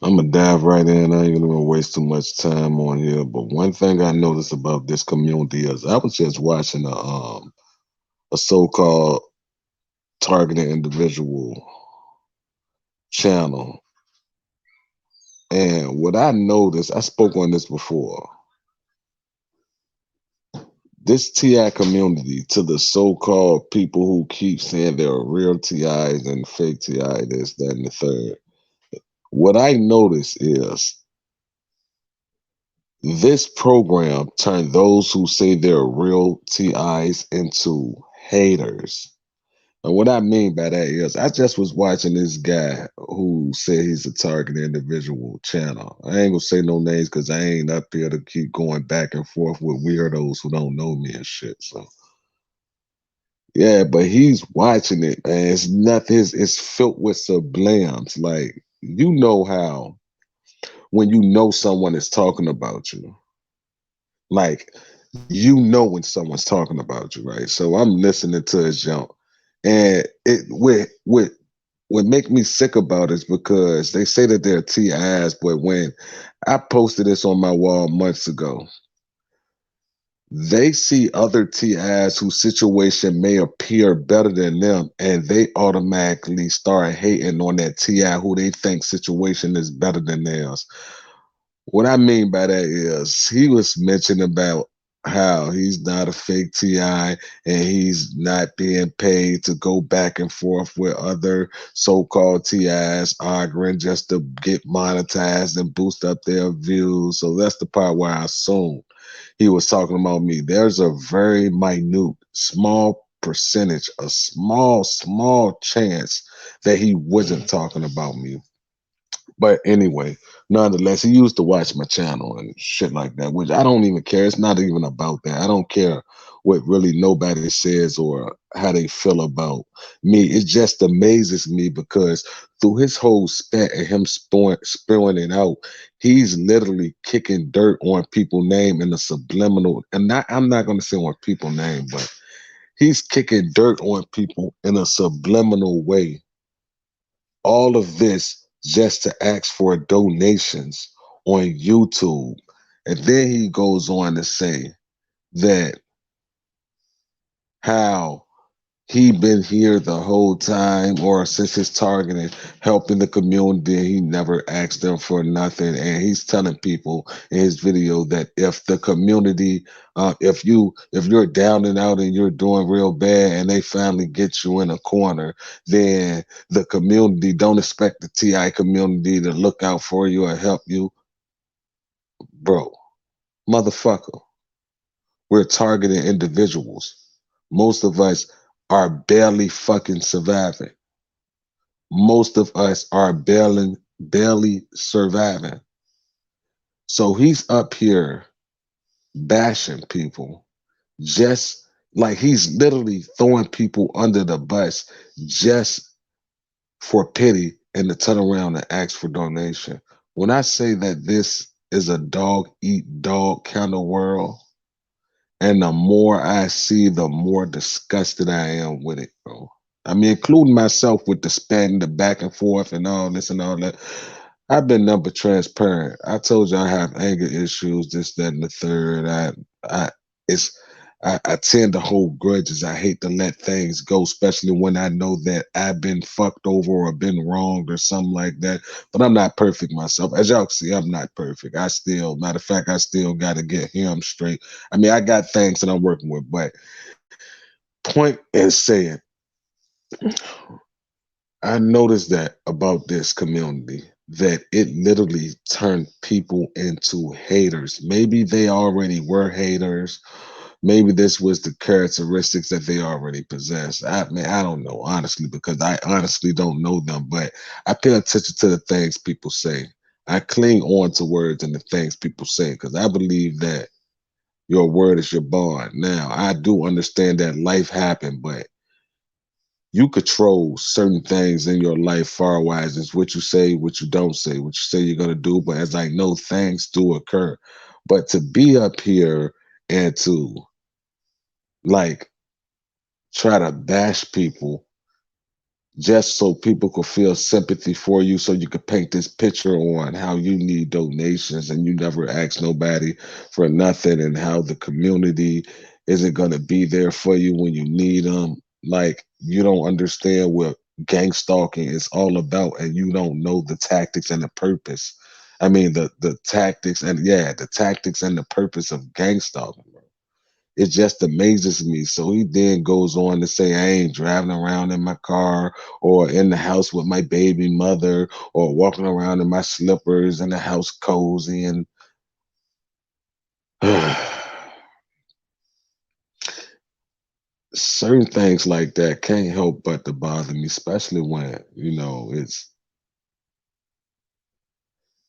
I'm gonna dive right in. I ain't gonna waste too much time on here. But one thing I noticed about this community is I was just watching a so-called targeted individual channel, and what I noticed, I spoke on this before. This TI community to the so-called people who keep saying there are real TIs and fake TI, this, that, and the third. What I notice is this program turned those who say they're real TIs into haters. And what I mean by that is, I just was watching this guy who said he's a target individual channel. I ain't gonna say no names because I ain't up here to keep going back and forth with weirdos who don't know me and shit. So yeah, but he's watching it, and it's nothing. It's filled with sublims. Like you know how when you know someone is talking about you, like you know when someone's talking about you, right? So I'm listening to his jump, and it what make me sick about it is because they say that they're TIs, but when I posted this on my wall months ago, they see other TIs whose situation may appear better than them, and they automatically start hating on that TI who they think situation is better than theirs. What I mean by that is he was mentioning about how he's not a fake TI and he's not being paid to go back and forth with other so-called TIs arguing just to get monetized and boost up their views. So that's the part where I assumed he was talking about me. There's a very minute, small percentage, a small chance that he wasn't talking about me. But anyway, nonetheless, he used to watch my channel and shit like that, which I don't even care. It's not even about that. I don't care what really nobody says or how they feel about me. It just amazes me because through his whole spat and him spewing it out, he's literally kicking dirt on people's name in a subliminal. And not, I'm not going to say on people's name, but he's kicking dirt on people in a subliminal way, all of this just to ask for donations on YouTube. And then he goes on to say that how he been here the whole time or since his targeting, helping the community. He never asked them for nothing. And he's telling people in his video that if the community, if you're down and out and you're doing real bad and they finally get you in a corner, then the community don't expect the TI community to look out for you or help you. Bro, motherfucker, we're targeting individuals. Most of us are barely fucking surviving. Most of us are barely surviving. So he's up here bashing people, just like he's literally throwing people under the bus just for pity and to turn around and ask for donation. When I say that this is a dog eat dog kind of world, and the more I see, the more disgusted I am with it, bro. I mean, including myself with the span, the back and forth, and all this and all that. I've been number transparent. I told you I have anger issues, this, that, and the third. I, it's, I tend to hold grudges. I hate to let things go, especially when I know that I've been fucked over or been wronged or something like that. But I'm not perfect myself. As y'all can see, I'm not perfect. I still, matter of fact, I still got to get him straight. I mean, I got things that I'm working with, but point is saying, I noticed that about this community that it literally turned people into haters. Maybe they already were haters. Maybe this was the characteristics that they already possess. I mean, I don't know honestly because I honestly don't know them, but I pay attention to the things people say. I cling on to words and the things people say because I believe that your word is your bond. Now, I do understand that life happened, but you control certain things in your life far wise. It's what you say, what you don't say, what you say you're gonna do. But as I know, things do occur. But to be up here and to like try to bash people just so people could feel sympathy for you, so you could paint this picture on how you need donations and you never ask nobody for nothing, and how the community isn't going to be there for you when you need them. Like, you don't understand what gang stalking is all about, and you don't know the tactics and the purpose. I mean, the tactics and, yeah, the tactics and the purpose of gang stalking. It just amazes me. So he then goes on to say, I ain't driving around in my car or in the house with my baby mother or walking around in my slippers and the house cozy. And certain things like that can't help but to bother me, especially when,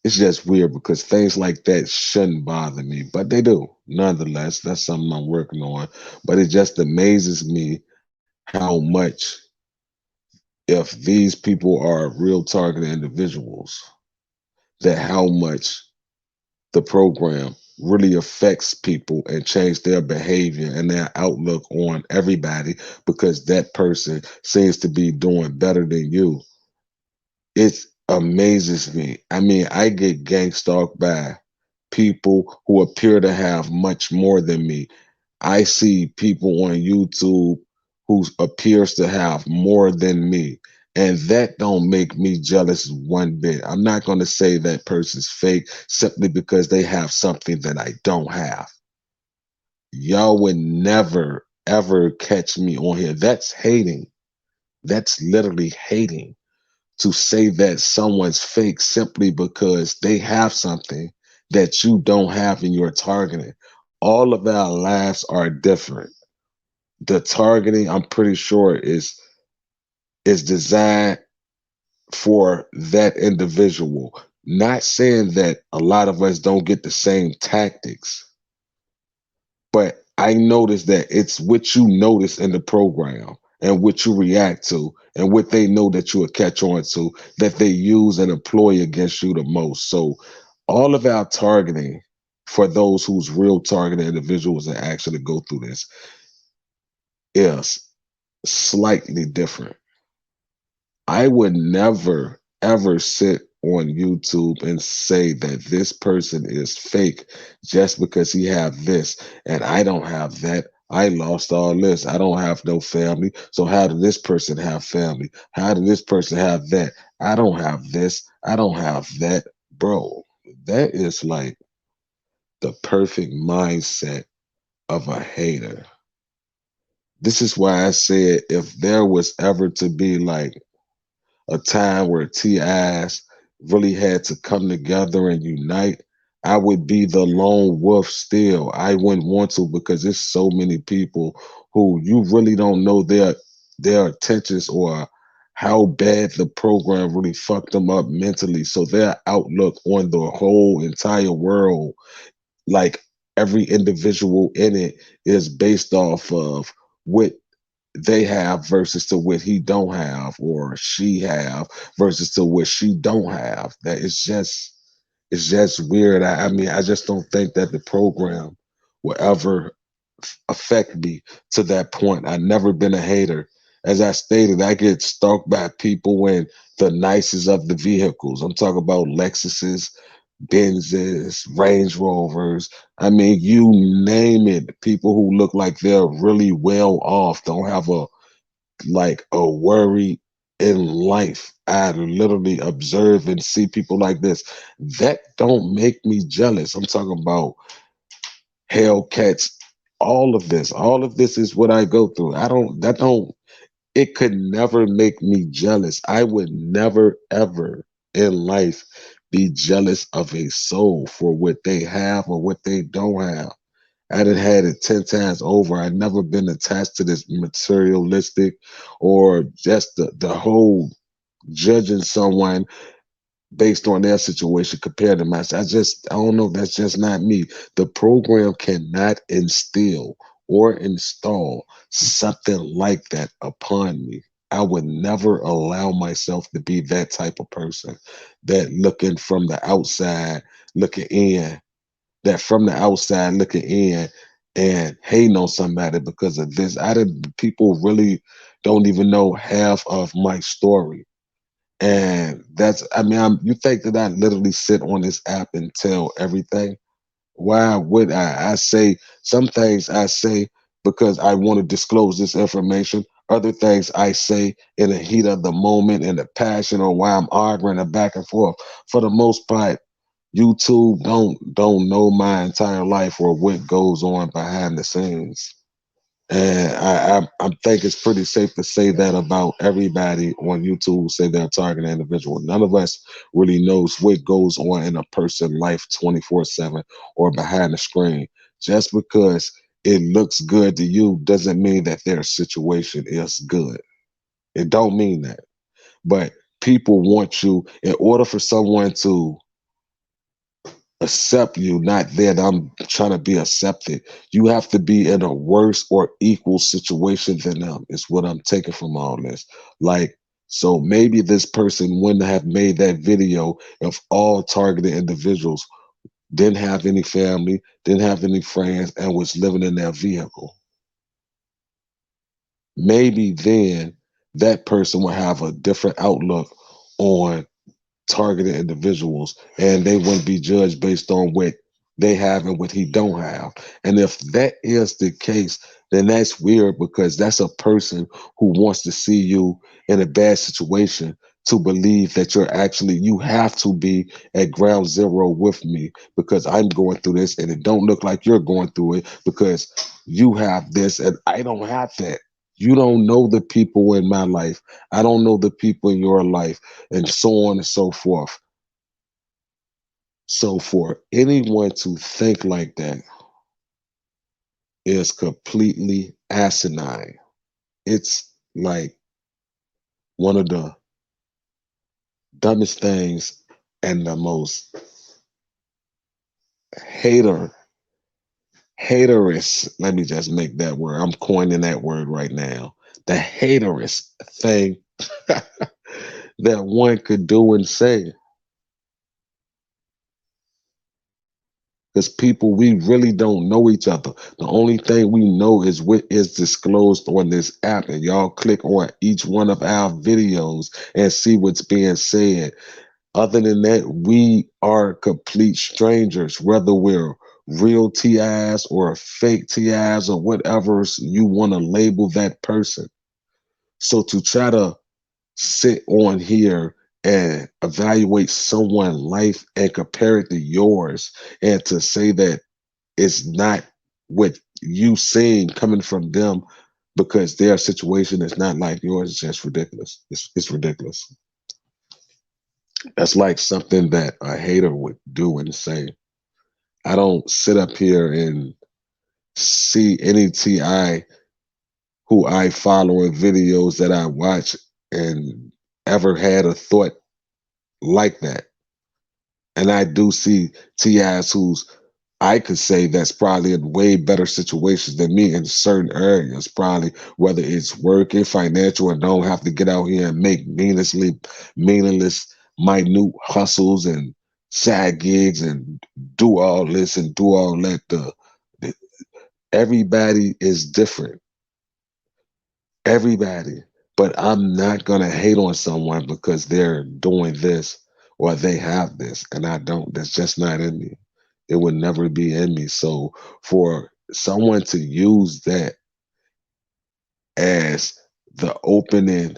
it's just weird because things like that shouldn't bother me, but they do. Nonetheless, that's something I'm working on. But it just amazes me how much, if these people are real targeted individuals, that how much the program really affects people and change their behavior and their outlook on everybody because that person seems to be doing better than you. It amazes me. I mean, I get gang stalked by people who appear to have much more than me. I see people on YouTube who appears to have more than me. And that don't make me jealous one bit. I'm not going to say that person's fake simply because they have something that I don't have. Y'all would never ever catch me on here. That's hating. That's literally hating, to say that someone's fake simply because they have something that you don't have and you're targeting. All of our lives are different. The targeting, I'm pretty sure, is designed for that individual. Not saying that a lot of us don't get the same tactics, but I noticed that it's what you notice in the program and what you react to and what they know that you will catch on to, that they use and employ against you the most. So all of our targeting, for those who's real targeted individuals that actually go through this, is slightly different. I would never ever sit on YouTube and say that this person is fake just because he have this and I don't have that. I lost all this. I don't have no family. So how did this person have family? How did this person have that? I don't have this. I don't have that. Bro, that is like the perfect mindset of a hater. This is why I said, if there was ever to be like a time where TIs really had to come together and unite, I would be the lone wolf still. I wouldn't want to because there's so many people who you really don't know their intentions or how bad the program really fucked them up mentally. So their outlook on the whole entire world, like every individual in it, is based off of what they have versus to what he don't have or she have versus to what she don't have. That it's just weird. I mean, I just don't think that the program will ever affect me to that point. I've never been a hater. As I stated, I get stalked by people in the nicest of the vehicles. I'm talking about Lexuses, Benzes, Range Rovers. I mean, you name it. People who look like they're really well off, don't have a worry in life. I literally observe and see people like this. That don't make me jealous. I'm talking about Hellcats. All of this is what I go through. I don't. That don't. It could never make me jealous. I would never ever in life be jealous of a soul for what they have or what they don't have. I'd have had it 10 times over. I'd never been attached to this materialistic or just the whole judging someone based on their situation compared to myself. I don't know. That's just not me. The program cannot instill or install something like that upon me. I would never allow myself to be that type of person that looking from the outside, looking in, that from the outside looking in and hating on somebody because of this. I did people really don't even know half of my story. And that's, I mean, you think that I literally sit on this app and tell everything? Why would I? I say some things I say because I want to disclose this information. Other things I say in the heat of the moment, in the passion, or while I'm arguing and back and forth. For the most part, YouTube don't know my entire life or what goes on behind the scenes. And I think it's pretty safe to say that about everybody on YouTube who say they're targeting an individual. None of us really knows what goes on in a person's life 24/7 or behind the screen. Just because it looks good to you doesn't mean that their situation is good. It don't mean that. But people want you, in order for someone to accept you, not that I'm trying to be accepted. You have to be in a worse or equal situation than them, is what I'm taking from all this. Like, so maybe this person wouldn't have made that video if all targeted individuals didn't have any family, didn't have any friends, and was living in their vehicle. Maybe then that person would have a different outlook on targeted individuals and they wouldn't be judged based on what they have and what he don't have. And if that is the case, then that's weird because that's a person who wants to see you in a bad situation to believe that you have to be at ground zero with me because I'm going through this and it don't look like you're going through it because you have this and I don't have that. You don't know the people in my life. I don't know the people in your life and so on and so forth. So for anyone to think like that is completely asinine. It's like one of the dumbest things and the most hater haterous. Let me just make that word. I'm coining that word right now. The haterous thing that one could do and say. Because people, we really don't know each other. The only thing we know is what is disclosed on this app, and y'all click on each one of our videos and see what's being said. Other than that, we are complete strangers, whether we're real TIs or fake TIs or whatever you want to label that person. So to try to sit on here and evaluate someone's life and compare it to yours and to say that it's not what you seeing coming from them because their situation is not like yours. It's just ridiculous. It's ridiculous. That's like something that a hater would do and say. I don't sit up here and see any TI who I follow in videos that I watch and ever had a thought like that. And I do see TIs who's I could say that's probably in way better situations than me in certain areas, probably whether it's working, financial, and don't have to get out here and make meaningless, minute hustles and side gigs and do all this and do all that. The everybody is different. Everybody. But I'm not gonna hate on someone because they're doing this or they have this and I don't. That's just not in me. It would never be in me. So for someone to use that as the opening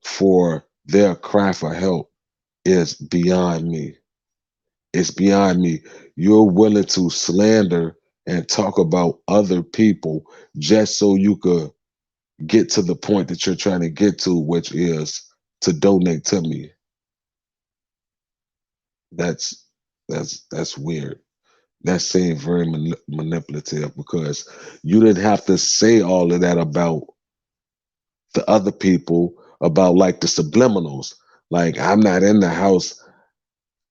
for their cry for help is beyond me. It's beyond me. You're willing to slander and talk about other people just so you could get to the point that you're trying to get to, which is to donate to me. That's that's weird. That seemed very manipulative because you didn't have to say all of that about the other people, about like the subliminals. Like I'm not in the house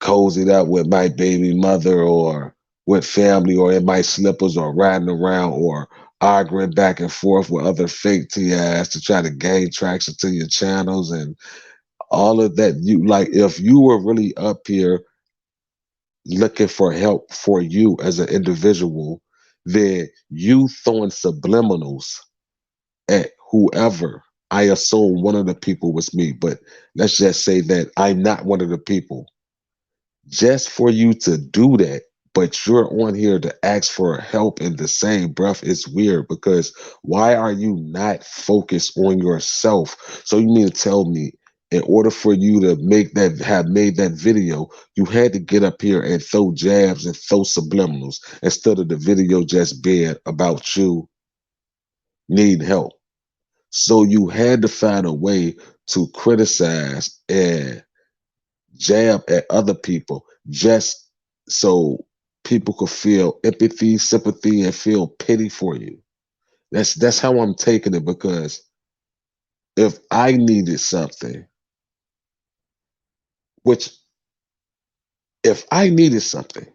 cozied up with my baby mother or with family or in my slippers or riding around or arguing back and forth with other fake TIs to try to gain traction to your channels and all of that. You like if you were really up here looking for help for you as an individual, then you throwing subliminals at whoever. I assume one of the people was me, but let's just say that I'm not one of the people. Just for you to do that, but you're on here to ask for help in the same breath is weird because why are you not focused on yourself? So you mean to tell me in order for you to make that have made that video, you had to get up here and throw jabs and throw subliminals instead of the video just being about you needing help. So you had to find a way to criticize and jab at other people just so people could feel empathy, sympathy, and feel pity for you. That's how I'm taking it because if I needed something, which if I needed something,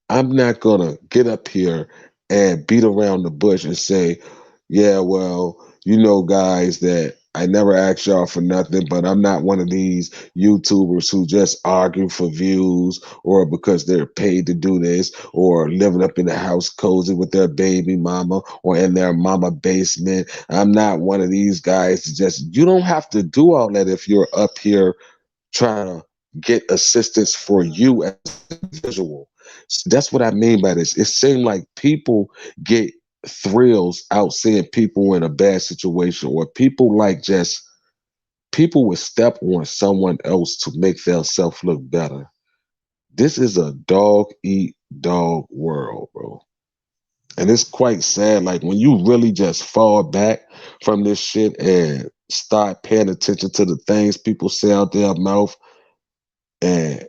I'm not gonna get up here and beat around the bush and say, yeah, well, you know, guys, that I never asked y'all for nothing, but I'm not one of these YouTubers who just argue for views or because they're paid to do this or living up in the house cozy with their baby mama or in their mama basement. I'm not one of these guys to just, you don't have to do all that if you're up here trying to get assistance for you as an individual. So that's what I mean by this. It seemed like people get thrills out seeing people in a bad situation, or people like just people would step on someone else to make themselves look better. This is a dog eat dog world, bro. And it's quite sad. Like when you really just fall back from this shit and start paying attention to the things people say out their mouth, and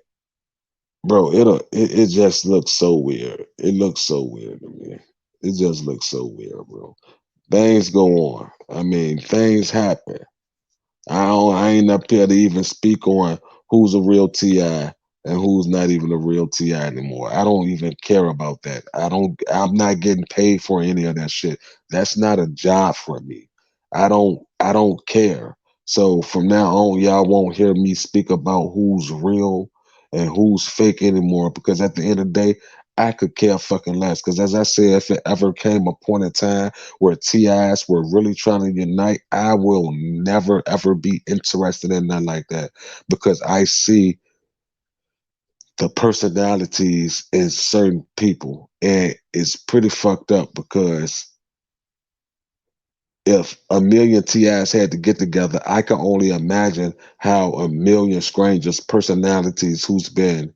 bro, it just looks so weird. It looks so weird to me. It just looks so weird, bro. Things go on. I mean, things happen. I ain't up here to even speak on who's a real TI and who's not even a real TI anymore. I don't even care about that. I'm not getting paid for any of that shit. That's not a job for me. I don't care. So from now on, y'all won't hear me speak about who's real and who's fake anymore because at the end of the day, I could care fucking less. Because as I said, if it ever came a point in time where TIs were really trying to unite, I will never ever be interested in nothing like that because I see the personalities in certain people, and it's pretty fucked up because if a million TIs had to get together, I can only imagine how a million strangers' personalities who's been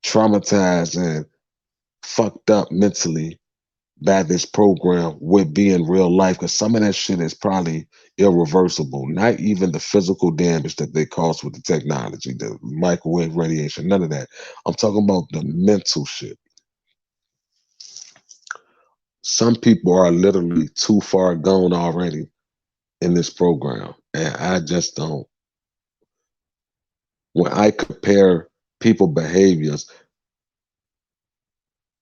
traumatized and fucked up mentally by this program would be in real life because some of that shit is probably irreversible. Not even the physical damage that they cause with the technology, the microwave radiation, none of that. I'm talking about the mental shit. Some people are literally too far gone already in this program. And I just don't. When I compare people behaviors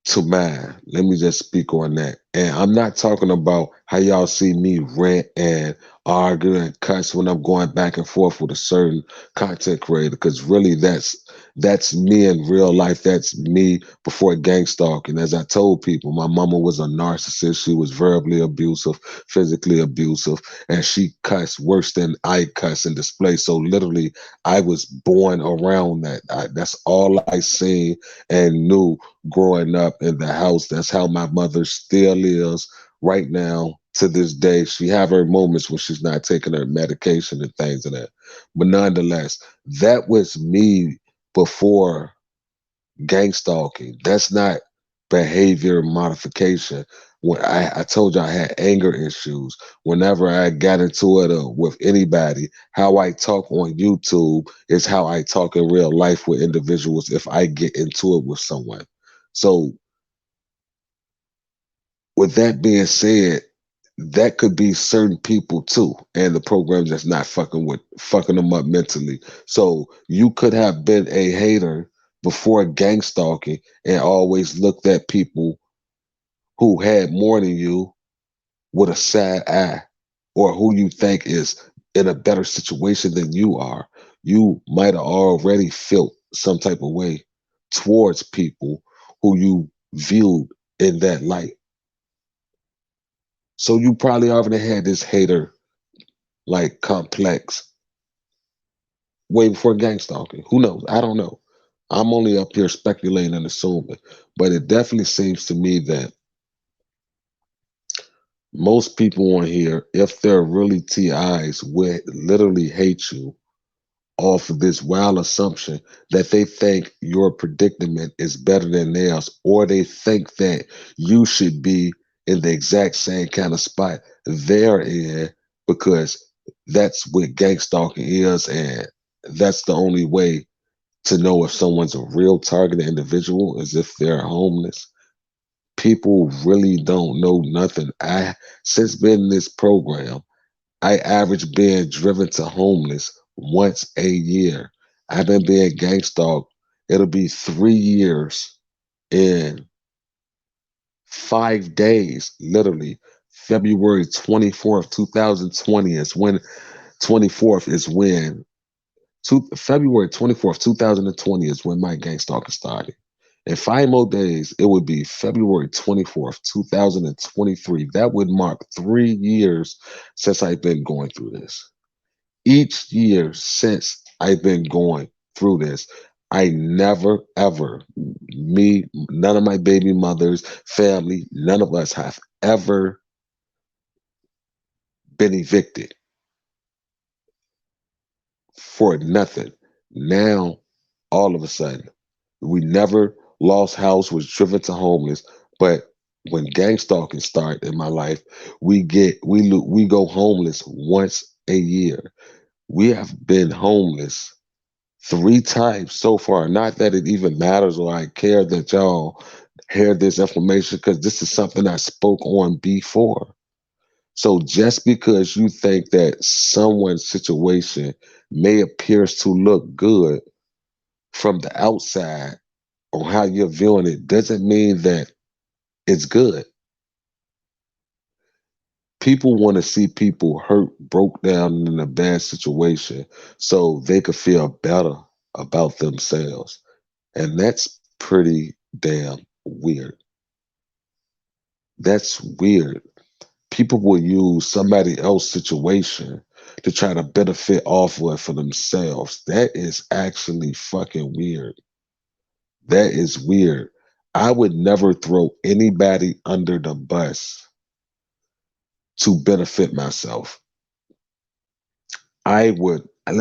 to mine. Let me just speak on that. And I'm not talking about how y'all see me rant and argue and cuss when I'm going back and forth with a certain content creator, because really that's me in real life. That's me before gang stalking. As I told people, my mama was a narcissist. She was verbally abusive, physically abusive, and she cussed worse than I cuss and display. So literally, I was born around that. That's all I seen and knew growing up in the house. That's how my mother still is right now to this day. She have her moments when she's not taking her medication and things of that. But nonetheless, that was me before gang stalking. That's not behavior modification. When I told you I had anger issues, whenever I got into it with anybody, how I talk on YouTube is how I talk in real life with individuals if I get into it with someone. So, with that being said, that could be certain people too, and the program just not fucking them up mentally. So you could have been a hater before gang stalking and always looked at people who had more than you with a sad eye, or who you think is in a better situation than you are. You might have already felt some type of way towards people who you viewed in that light. So you probably already had this hater like complex way before gang stalking. Who knows? I don't know. I'm only up here speculating and assuming, but it definitely seems to me that most people on here, if they're really TIs, would literally hate you off of this wild assumption that they think your predicament is better than theirs, or they think that you should be in the exact same kind of spot they're in because that's what gang stalking is, and that's the only way to know if someone's a real targeted individual is if they're homeless. People really don't know nothing. I since been in this program, I average being driven to homeless once a year. I've been being gang stalked. It'll be 3 years in 5 days, literally. February 24th, 2020 is when 24th is when February 24th, 2020 is when my gang stalking started. In 5 more days, it would be February 24th, 2023. That would mark 3 years since I've been going through this. Each year since I've been going through this, I never, ever, me, none of my baby mothers, family, none of us have ever been evicted for nothing. Now, all of a sudden, we never lost house, was driven to homeless. But when gang stalking start in my life, we go homeless once a year. We have been homeless 3 times so far. Not that it even matters or I care that y'all hear this information because this is something I spoke on before. So just because you think that someone's situation may appears to look good from the outside on how you're viewing it doesn't mean that it's good. People want to see people hurt, broke down in a bad situation so they could feel better about themselves. And that's pretty damn weird. That's weird. People will use somebody else's situation to try to benefit off of it for themselves. That is actually fucking weird. That is weird. I would never throw anybody under the bus to benefit myself. Let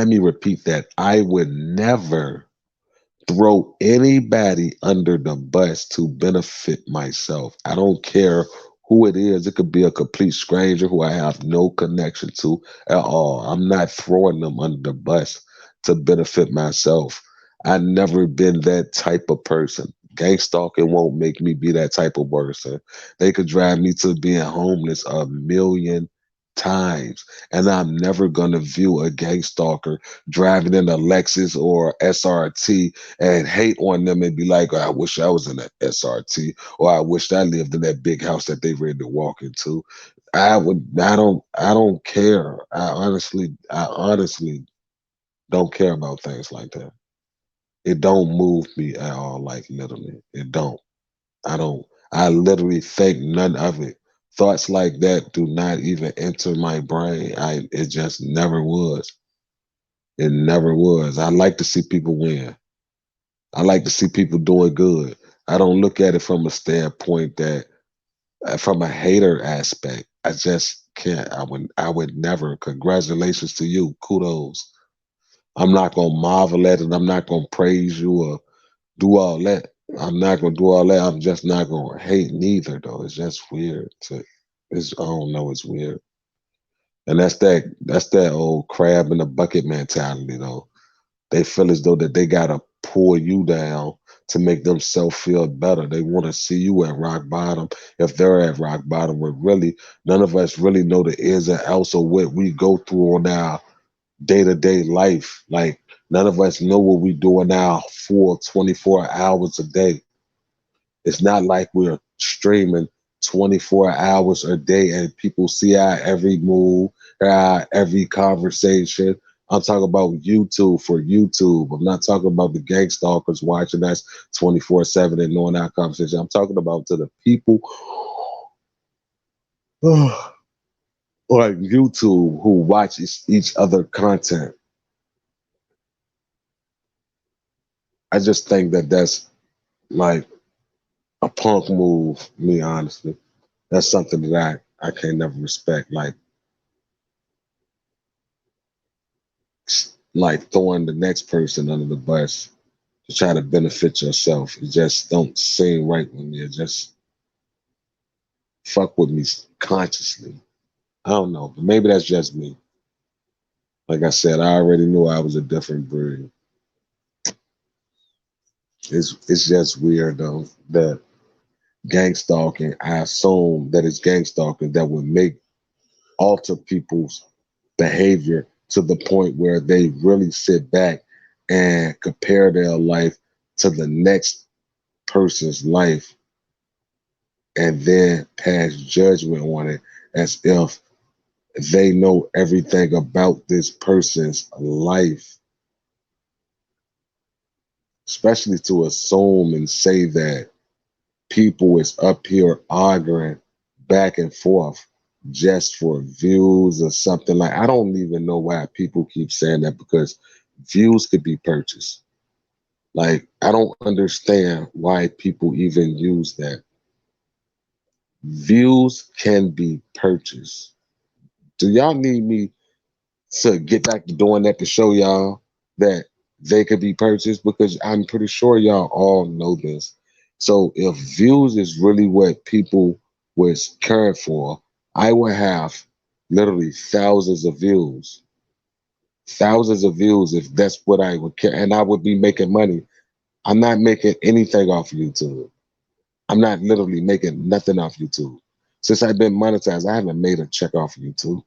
me repeat that. I would never throw anybody under the bus to benefit myself. I don't care who it is. It could be a complete stranger who I have no connection to at all. I'm not throwing them under the bus to benefit myself. I've never been that type of person. Gang stalking won't make me be that type of person. They could drive me to being homeless a million times, and I'm never gonna view a gang stalker driving in a Lexus or SRT and hate on them and be like, "Oh, I wish I was in that SRT, or I wish I lived in that big house that they ready to walk into." I don't care. I honestly don't care about things like that. It don't move me at all, like literally. It don't. I don't, I literally think none of it. Thoughts like that do not even enter my brain. It just never was. It never was. I like to see people win. I like to see people doing good. I don't look at it from a standpoint that, from a hater aspect. I just can't. I would never. Congratulations to you. Kudos. I'm not gonna marvel at it. I'm not gonna praise you or do all that. I'm not gonna do all that. I'm just not gonna hate neither though. It's just weird. I don't know. It's weird, and that's that old crab in the bucket mentality though. They feel as though that they gotta pull you down to make themselves feel better. They want to see you at rock bottom if they're at rock bottom. But really, none of us really know the ins and outs of what we go through on our day to day life. Like none of us know what we do in our full 24 hours a day. It's not like we're streaming 24 hours a day and people see our every move, our every conversation. I'm talking about YouTube for YouTube. I'm not talking about the gang stalkers watching us 24/7 and knowing our conversation. I'm talking about to the people or like YouTube who watch each other content. I just think that that's like a punk move, me honestly. That's something that I can never respect. Like throwing the next person under the bus to try to benefit yourself. It just don't seem right when you just fuck with me consciously. I don't know, but maybe that's just me. Like I said, I already knew I was a different breed. It's just weird though that gang stalking. I assume that it's gang stalking that would make alter people's behavior to the point where they really sit back and compare their life to the next person's life and then pass judgment on it as if they know everything about this person's life, especially to assume and say that people is up here arguing back and forth just for views or something. Like, I don't even know why people keep saying that, because views could be purchased. Like, I don't understand why people even use that. Views can be purchased. Do y'all need me to get back to doing that to show y'all that they could be purchased? Because I'm pretty sure y'all all know this. So if views is really what people was caring for, I would have literally thousands of views if that's what I would care, and I would be making money. I'm not making anything off YouTube. I'm not literally making nothing off YouTube. Since I've been monetized, I haven't made a check off YouTube.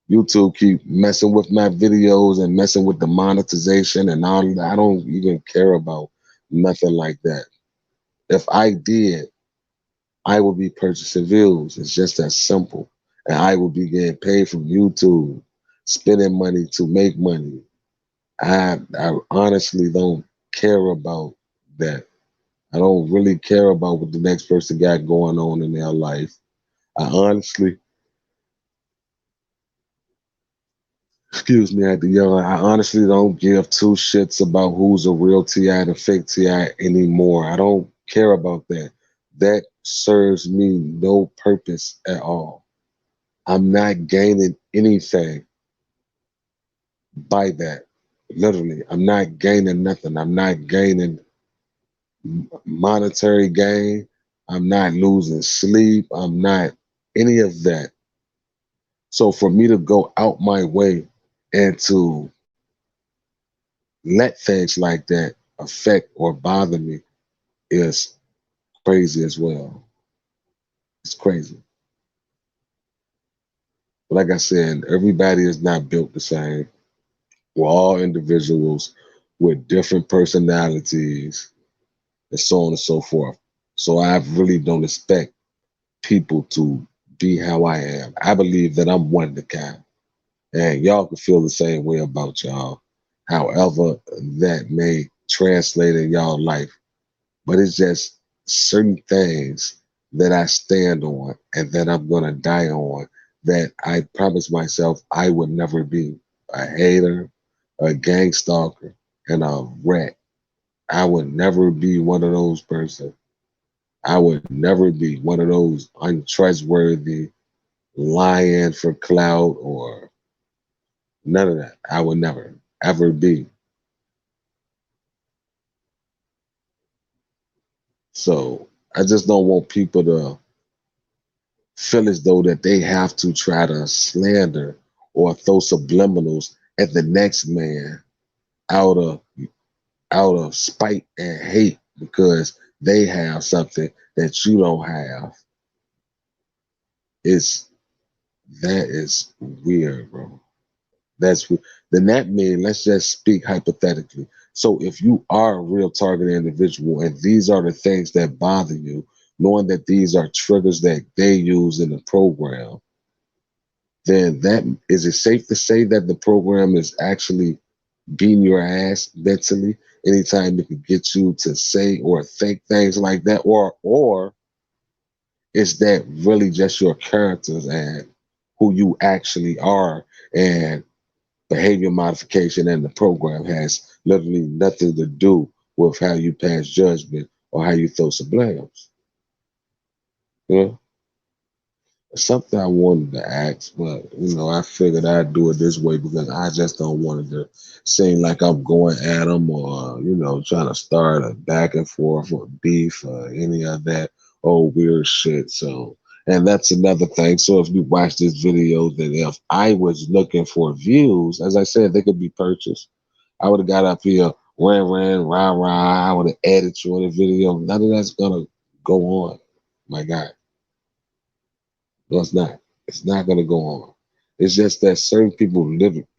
YouTube keep messing with my videos and messing with the monetization and all that. I don't even care about nothing like that. If I did, I would be purchasing views. It's just that simple. And I would be getting paid from YouTube, spending money to make money. I honestly don't care about that. I don't really care about what the next person got going on in their life. I honestly, excuse me, at the young, I honestly don't give two shits about who's a real TI and a fake TI anymore. I don't care about that. That serves me no purpose at all. I'm not gaining anything by that. Literally, I'm not gaining nothing. I'm not gaining monetary gain. I'm not losing sleep. I'm not any of that. So for me to go out my way and to let things like that affect or bother me is crazy as well. It's crazy. But like I said, everybody is not built the same. We're all individuals with different personalities and so on and so forth. So I really don't expect people to be how I am. I believe that I'm one of the kind. And y'all can feel the same way about y'all. However, that may translate in y'all life. But it's just certain things that I stand on and that I'm gonna die on, that I promise myself I would never be a hater, a gang stalker, and a rat. I would never be one of those person. I would never be one of those untrustworthy, lying for clout or none of that. I would never ever be. So I just don't want people to feel as though that they have to try to slander or throw subliminals at the next man out of out of spite and hate because they have something that you don't have. It's that is weird, bro. That's then that means, let's just speak hypothetically. So if you are a real targeted individual and these are the things that bother you, knowing that these are triggers that they use in the program, then that is it safe to say that the program is actually beating your ass mentally anytime it can get you to say or think things like that, or is that really just your character's ad who you actually are. And behavior modification and the program has literally nothing to do with how you pass judgment or how you throw some blames. You know? Something I wanted to ask, but I figured I'd do it this way because I just don't want it to seem like I'm going at them or trying to start a back and forth or beef or any of that old weird shit. So, and that's another thing. So if you watch this video, then if I was looking for views, as I said, they could be purchased. I would have got up here, ran, rah, rah. I would have added you in the video. None of that's gonna go on, my guy. No, it's not. It's not going to go on. It's just that certain people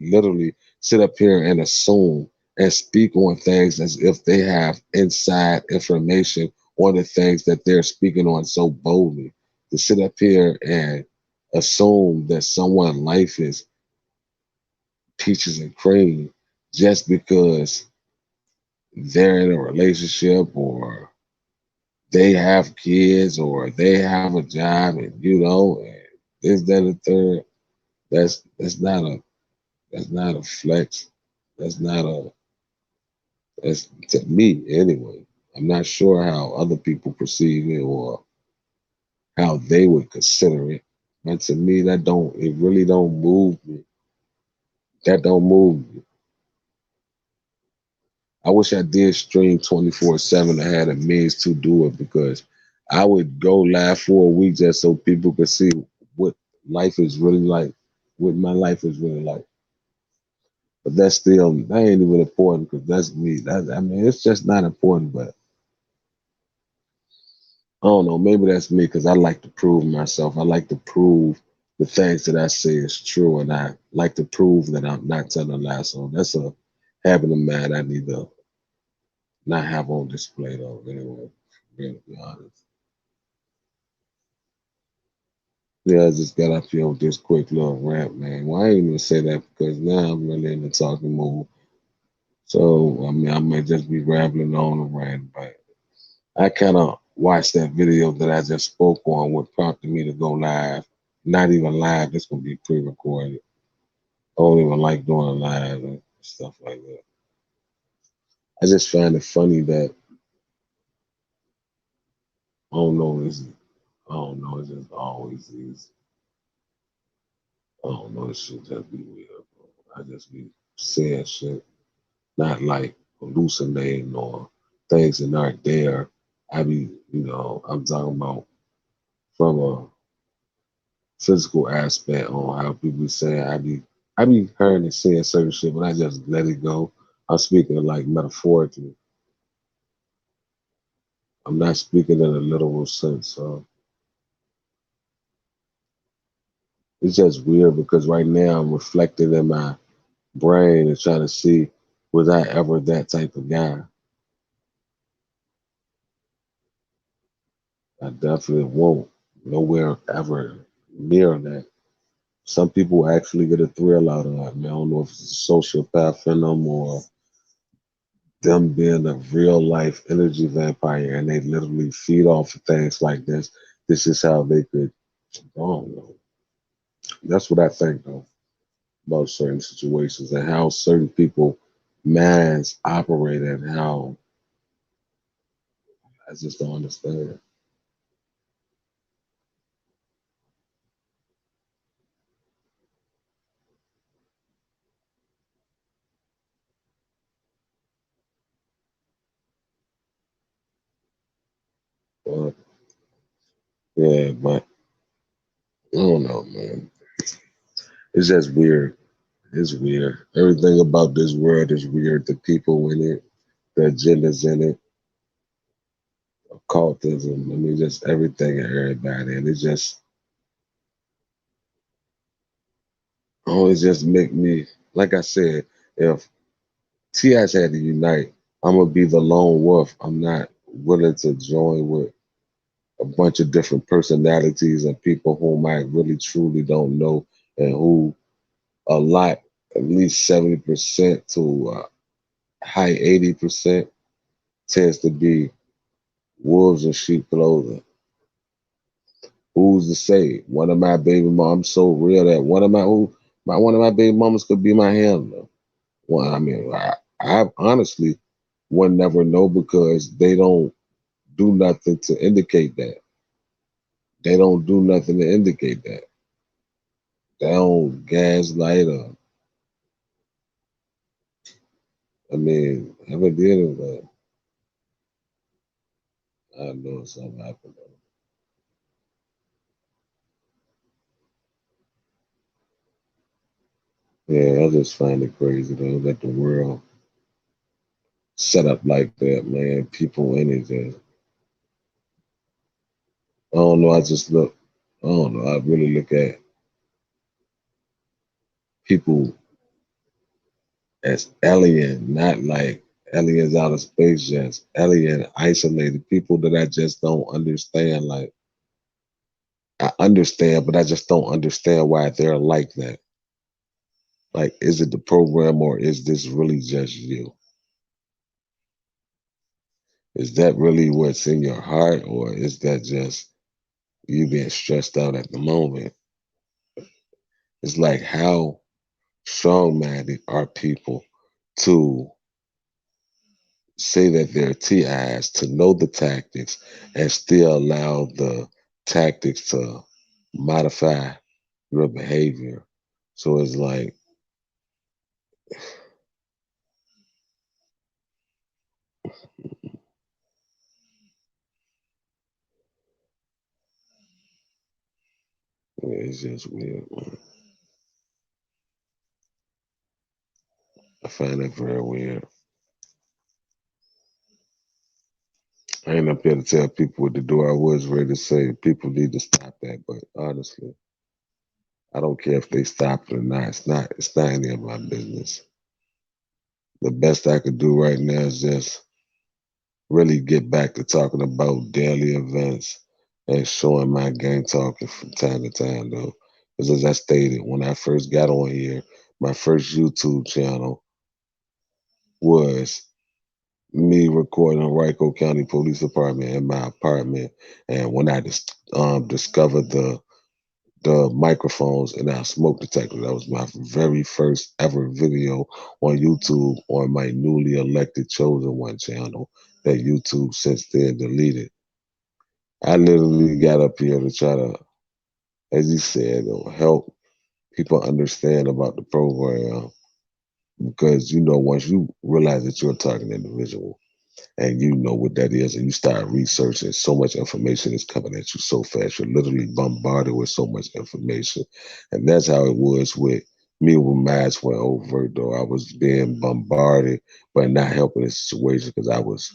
literally sit up here and assume and speak on things as if they have inside information on the things that they're speaking on so boldly. To sit up here and assume that someone's life is peaches and cream just because they're in a relationship or they have kids or they have a job and and this, that, and the third. That's not a flex. That's not a that's to me anyway. I'm not sure how other people perceive it or how they would consider it. But to me it really don't move me. That don't move me. I wish I did stream 24/7 and had a means to do it because I would go live for a week just so people could see what life is really like, what my life is really like. But that ain't even important because that's me. I mean, it's just not important. But I don't know. Maybe that's me because I like to prove myself. I like to prove the things that I say is true, and I like to prove that I'm not telling lies. So that's a habit of mine I need to not have on display though. Anyway, to be honest. Yeah, I just got up here with this quick little rant, man. Well, I ain't even say that because now I'm really in the talking mood. So I mean, I may just be rambling on and ranting, but I kind of watched that video that I just spoke on, what prompted me to go live. Not even live, it's gonna be pre-recorded. I don't even like doing live and stuff like that. I just find it funny that I don't know. I don't know. It's just always these. I don't know. It should just be weird. Bro. I just be saying shit, not like hallucinating or things that aren't there. I be, I'm talking about from a physical aspect on how people say I be hearing and saying certain shit, but I just let it go. I'm speaking like metaphorically. I'm not speaking in a literal sense. So it's just weird because right now I'm reflecting in my brain and trying to see was I ever that type of guy. I definitely won't. Nowhere ever near that. Some people actually get a thrill out of that, man. I don't know if it's a sociopath in them or them being a real life energy vampire and they literally feed off of things like this. This is how they could, I don't know. That's what I think though about certain situations and how certain people minds operate and how I just don't understand. But yeah, but I don't know, man. It's just weird. It's weird. Everything about this world is weird. The people in it, the agendas in it, occultism. I mean, just everything and everybody. And it just always just make me, like I said, if T.I.'s had to unite, I'm gonna be the lone wolf. I'm not willing to join with a bunch of different personalities and people whom I really truly don't know and who a lot, at least 70% to high 80% tends to be wolves in sheep clothing. Who's to say one of my baby moms so real that one of my baby mamas could be my handler? Well, I mean, I honestly would never know because they don't do nothing to indicate that. They don't do nothing to indicate that. They don't gaslight or I mean, I haven't did it, but I know something happened. Yeah, I just find it crazy though that the world set up like that, man. People in it just I don't know, I don't know, I really look at people as alien, not like aliens out of space, just alien, isolated people that I just don't understand. Like I understand, but I just don't understand why they're like that. Like, is it the program or is this really just you? Is that really what's in your heart, or is that just you being stressed out at the moment? It's like how strong-minded are people to say that they're TIs, to know the tactics, and still allow the tactics to modify your behavior. So it's like it's just weird, man. I find it very weird. I ain't up here to tell people what to do. I was ready to say people need to stop that, but honestly, I don't care if they stop it or not. It's not any of my business. The best I could do right now is just really get back to talking about daily events and showing my game talking from time to time though. Because as I stated, when I first got on here, my first YouTube channel was me recording Rico County Police Department in my apartment. And when I discovered the microphones and our smoke detector, that was my very first ever video on YouTube on my newly elected chosen one channel that YouTube since then deleted. I literally got up here to try to, as you said, help people understand about the program because once you realize that you're a target individual and you know what that is and you start researching, so much information is coming at you so fast. You're literally bombarded with so much information. And that's how it was with me when mass went over, though. I was being bombarded, but not helping the situation because I was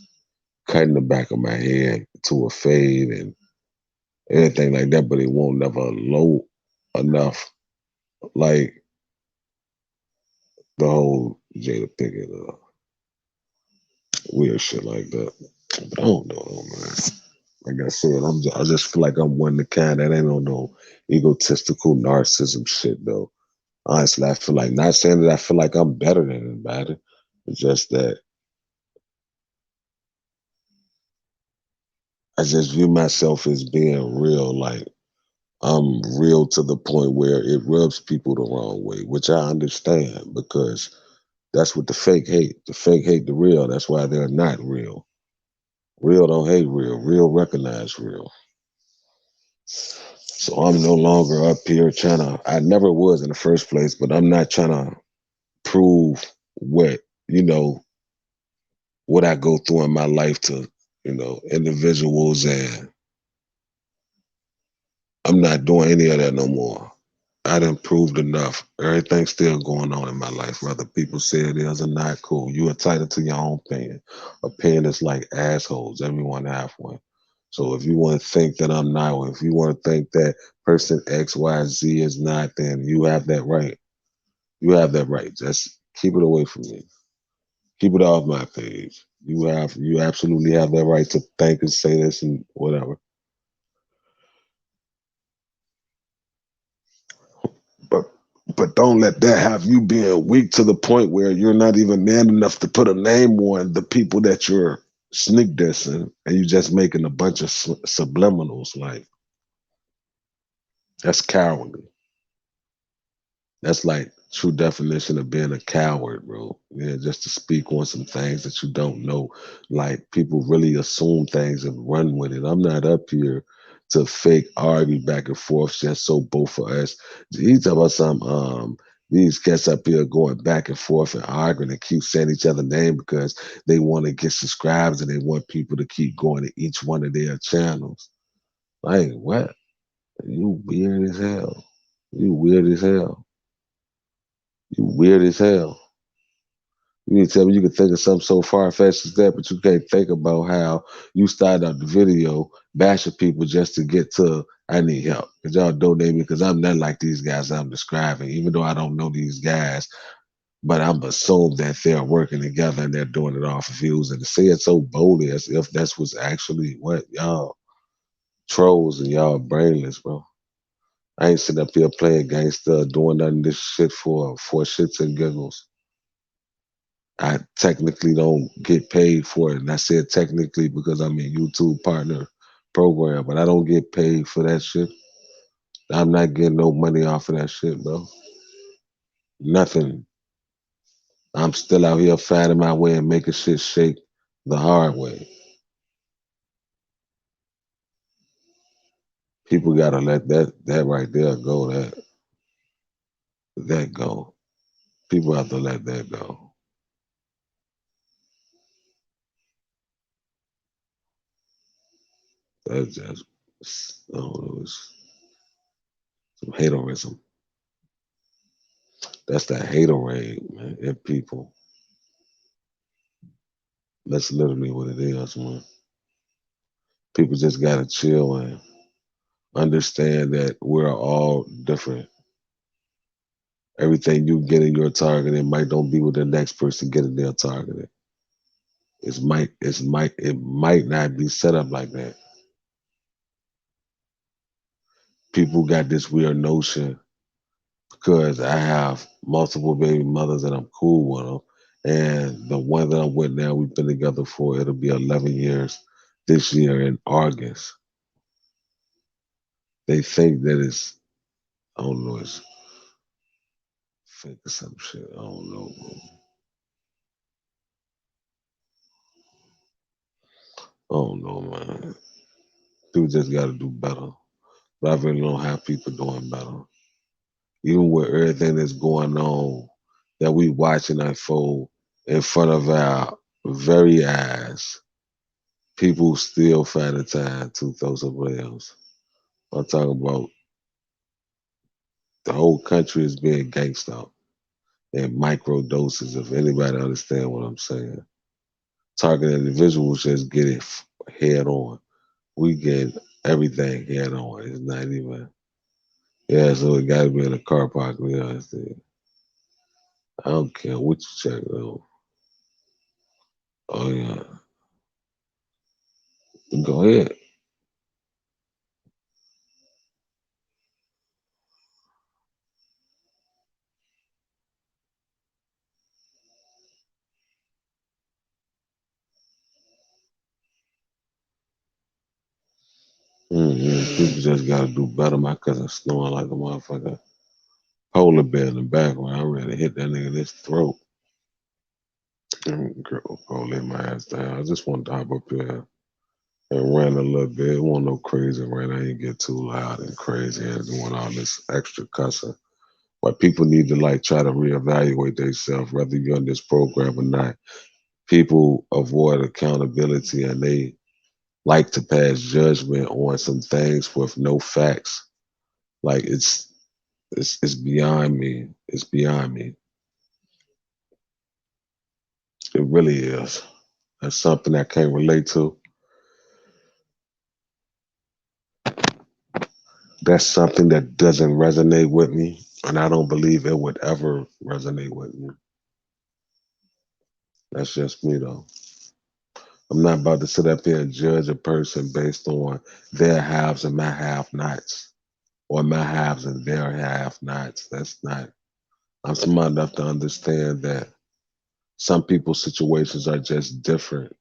cutting the back of my head to a fade and anything like that, but it won't never low enough like the whole Jada Pinkett weird shit like that. But I don't know, man. Like I said, I just feel like I'm one of the kind that ain't on no egotistical narcissism shit though. Honestly, I feel like not saying that I feel like I'm better than anybody. It's just that I just view myself as being real. Like I'm real to the point where it rubs people the wrong way, which I understand because that's what the fake hate. The fake hate the real. That's why they're not real. Real don't hate real. Real recognize real. So I'm no longer up here trying to. I never was in the first place, but I'm not trying to prove what you know what I go through in my life to individuals, and I'm not doing any of that no more. I done proved enough. Everything's still going on in my life, whether people say it is or not. Cool. You entitled to your own opinion. Opinion is like assholes. Everyone have one. So if you want to think that I'm not, if you want to think that person X, Y, Z is not, then you have that right. You have that right. Just keep it away from me. Keep it off my page. You absolutely have that right to think and say this and whatever. But but don't let that have you being weak to the point where you're not even man enough to put a name on the people that you're sneak dissing and you just making a bunch of subliminals like That's cowardly. That's like true definition of being a coward, bro. Yeah, just to speak on some things that you don't know. Like people really assume things and run with it. I'm not up here to fake argue back and forth just so both of us. He's talking about some these cats up here going back and forth and arguing and keep saying each other name because they want to get subscribers and they want people to keep going to each one of their channels. Like what? You weird as hell. You weird as hell. You weird as hell. You need to tell me you can think of something so far fetched as that, but you can't think about how you started out the video bashing people just to get to I need help. Cause y'all donate me because I'm not like these guys I'm describing, even though I don't know these guys, but I'm assuming that they're working together and they're doing it off of views. And to say it so boldly as if that's what's actually what y'all trolls and y'all brainless, bro. I ain't sitting up here playing gangster doing none of this shit for shits and giggles. I technically don't get paid for it. And I said technically because I'm a YouTube partner program, but I don't get paid for that shit. I'm not getting no money off of that shit, bro. Nothing. I'm still out here finding my way and making shit shake the hard way. People gotta let that right there go. That go. People have to let that go. That's just I don't know, it's some haterism. That's that haterade, man, in people. That's literally what it is, man. People just gotta chill and understand that we're all different. Everything you get in your target, it might don't be what the next person get in their target. It might not be set up like that. People got this weird notion because I have multiple baby mothers and I'm cool with them. And the one that I'm with now, we've been together for it'll be 11 years this year in August. They think that it's I don't know, it's fake or some shit. I don't know, bro. I don't know, man. People just got to do better. But I really don't have people doing better. Even with everything that's going on that we watching unfold in front of our very eyes, people still find the time to throw somebody else. I'm talking about the whole country is being gangsta up in micro doses. If anybody understand what I'm saying, target individuals just get it head on. We get everything head on. It's not even. Yeah, so it got to be in a car park. We understand. I don't care what you check though. Oh yeah, go ahead. People just gotta do better. My cousin snoring like a motherfucker. Polar bear in the background. I ready to hit that nigga in his throat. Girl, go lay my ass down. I just want to hop up here and rant a little bit. It wasn't no crazy rant. I ain't get too loud and crazy and doing all this extra cussing. But people need to like try to reevaluate themselves, whether you're in this program or not. People avoid accountability and they like to pass judgment on some things with no facts. Like it's beyond me. It's beyond me. It really is. That's something I can't relate to. That's something that doesn't resonate with me, and I don't believe it would ever resonate with me. That's just me though. I'm not about to sit up here and judge a person based on their haves and my have nots, or my haves and their have nots. That's not. I'm smart enough to understand that some people's situations are just different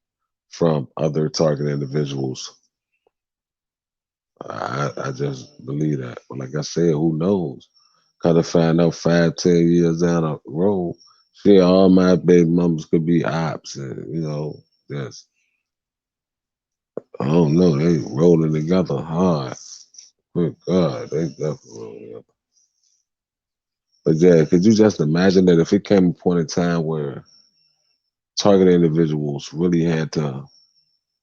from other target individuals. I just believe that. But like I said, who knows? Kind of find out 5, 10 years down the road, shit, all my baby mamas could be ops, and just I don't know. They rolling together hard. Good God, they definitely rolling together. But yeah, could you just imagine that if it came a point in time where target individuals really had to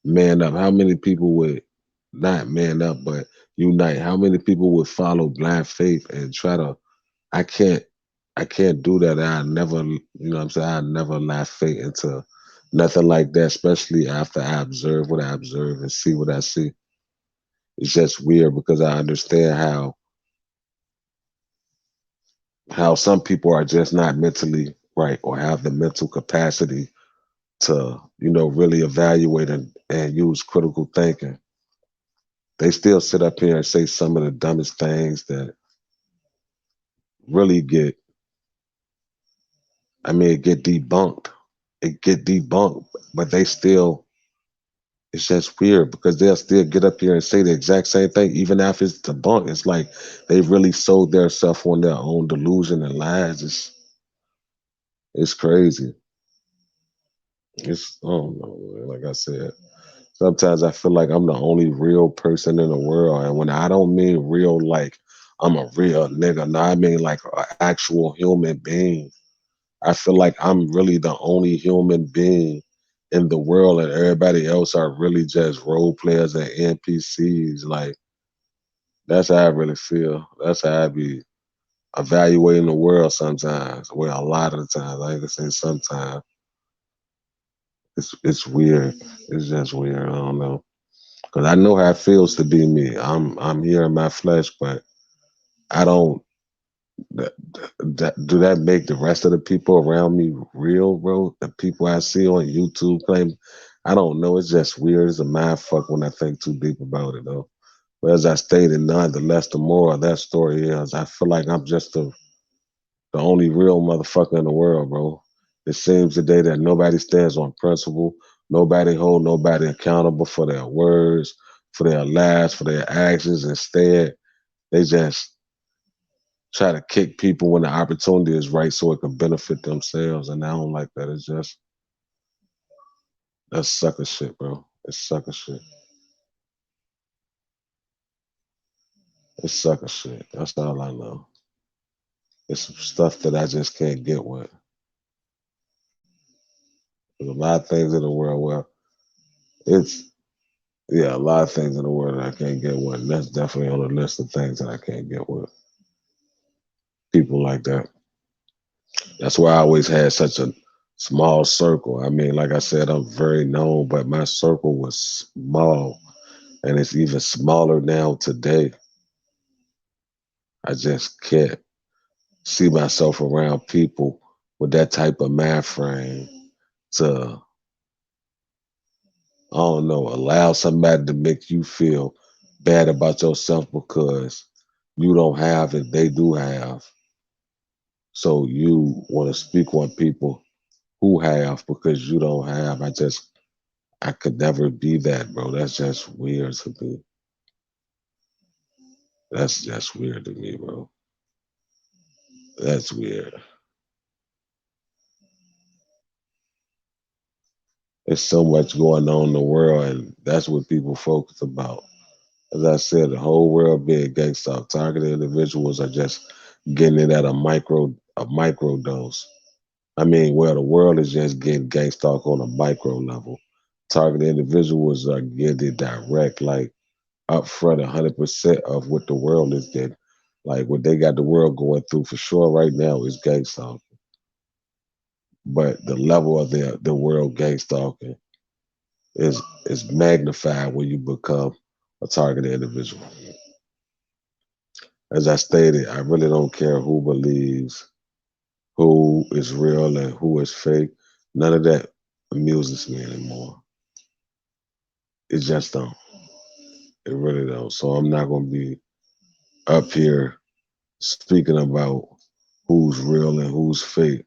man up, how many people would not man up but unite? How many people would follow blind faith and try to I can't I can't do that. I never what I'm saying, I never lie fate into nothing like that, especially after I observe what I observe and see what I see. It's just weird because I understand how some people are just not mentally right or have the mental capacity to, really evaluate and use critical thinking. They still sit up here and say some of the dumbest things that really get debunked. It get debunked, but they still, it's just weird because they'll still get up here and say the exact same thing, even after it's debunked. It's like they really sold their self on their own delusion and lies. It's crazy. I don't know, man. Like I said, sometimes I feel like I'm the only real person in the world. And when I don't mean real, like I'm a real nigga, no, I mean like an actual human being. I feel like I'm really the only human being in the world, and everybody else are really just role players and NPCs. Like, that's how I really feel. That's how I be evaluating the world sometimes. Well, a lot of the times. I ain't gonna say sometimes. It's weird. It's just weird. I don't know. Cause I know how it feels to be me. I'm here in my flesh, but I don't. Do that make the rest of the people around me real, bro? The people I see on YouTube claim, I don't know. It's just weird. It's a mind fuck when I think too deep about it, though. But as I stated, nonetheless, the moral of that story is I feel like I'm just the only real motherfucker in the world, bro. It seems today that nobody stands on principle. Nobody hold nobody accountable for their words, for their lives, for their actions. Instead, they just try to kick people when the opportunity is right so it can benefit themselves. And I don't like that. It's just that's sucker shit, bro. It's sucker shit. It's sucker shit. That's all I know. It's some stuff that I just can't get with. There's a lot of things in the world where it's yeah, a lot of things in the world that I can't get with. And that's definitely on the list of things that I can't get with. People like that. That's why I always had such a small circle. I mean, like I said, I'm very known, but my circle was small and it's even smaller now today. I just can't see myself around people with that type of mind frame to, I don't know, allow somebody to make you feel bad about yourself because you don't have it, they do have. So you want to speak on people who have because you don't have. I could never be that, bro. That's just weird to me. That's just weird to me, bro. That's weird. There's so much going on in the world, and that's what people focus about. As I said, the whole world being gangsta. Targeted individuals are just getting it at a micro dose. I mean, well, the world is just getting gangsta on a micro level. Targeted individuals are getting it direct, like upfront, 100% of what the world is getting. Like what they got the world going through for sure right now is gang stalking. But the level of the world gang stalking is magnified when you become a targeted individual. As I stated, I really don't care who believes who is real and who is fake. None of that amuses me anymore. It just don't. It really don't. So I'm not gonna be up here speaking about who's real and who's fake.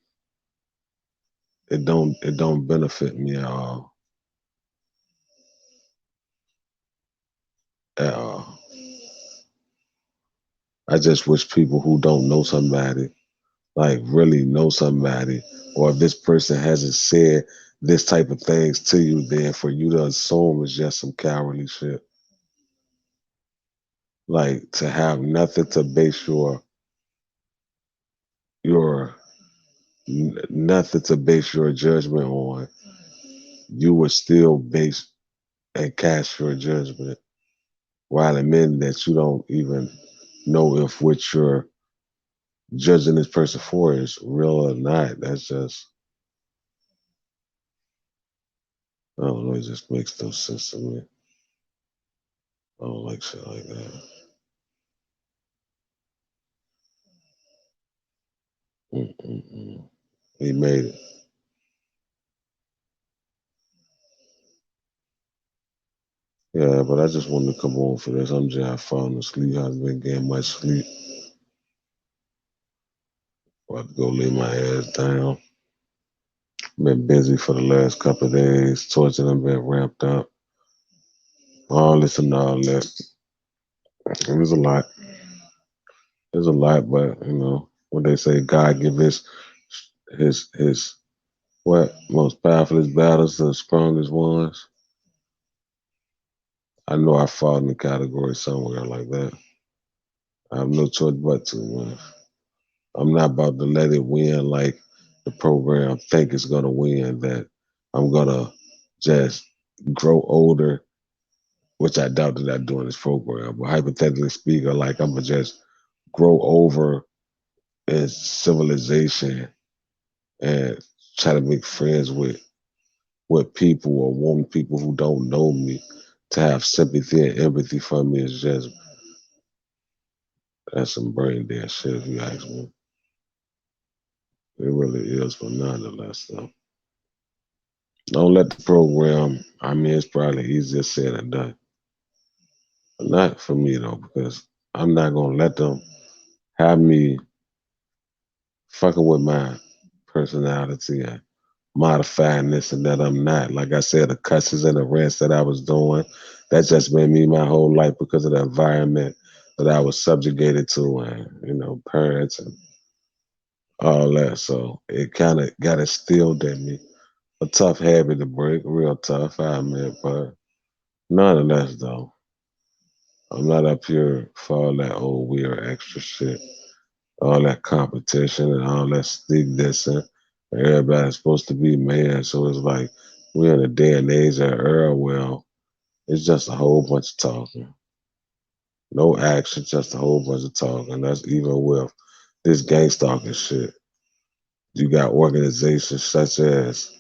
It don't benefit me at all. At all. I just wish people who don't know somebody, like really know somebody, or if this person hasn't said this type of things to you, then for you to assume it's just some cowardly shit. Like to have nothing to base your nothing to base your judgment on, you would still base and cast your judgment while admitting that you don't even know if what you're judging this person for is real or not. That's just, I don't know, it just makes no sense to me. I don't like shit like that. Mm-mm-mm. He made it. Yeah, but I just wanted to come on for this. I'm just falling asleep. I haven't been getting much sleep. About to go lay my ass down. Been busy for the last couple of days. Torture done been ramped up. All this and all that. It was a lot. There's a lot, but you know, when they say God give his what most powerful battles to the strongest ones, I know I fall in the category somewhere like that. I have no choice but to, man. I'm not about to let it win like the program think it's gonna win. That I'm gonna just grow older, which I doubt that I do in this program. But hypothetically speaking, like I'm gonna just grow over in civilization and try to make friends with people or want people who don't know me to have sympathy and empathy for me is just that's some brain dead shit if you ask me. It really is, but nonetheless though. Don't let the program, I mean it's probably easier said than done. But not for me though, because I'm not gonna let them have me fucking with my personality and modifying this and that I'm not. Like I said, the cusses and the rants that I was doing, that just made me my whole life because of the environment that I was subjugated to and, you know, parents and all that. So it kind of got instilled in me. A tough habit to break, real tough, I admit, but nonetheless, though, I'm not up here for all that old weird extra shit, all that competition and all that stick dissing. Everybody's supposed to be man, so it's like we're in a day and age of era where it's just a whole bunch of talking. No action, just a whole bunch of talking. That's even with this gang stalking shit. You got organizations such as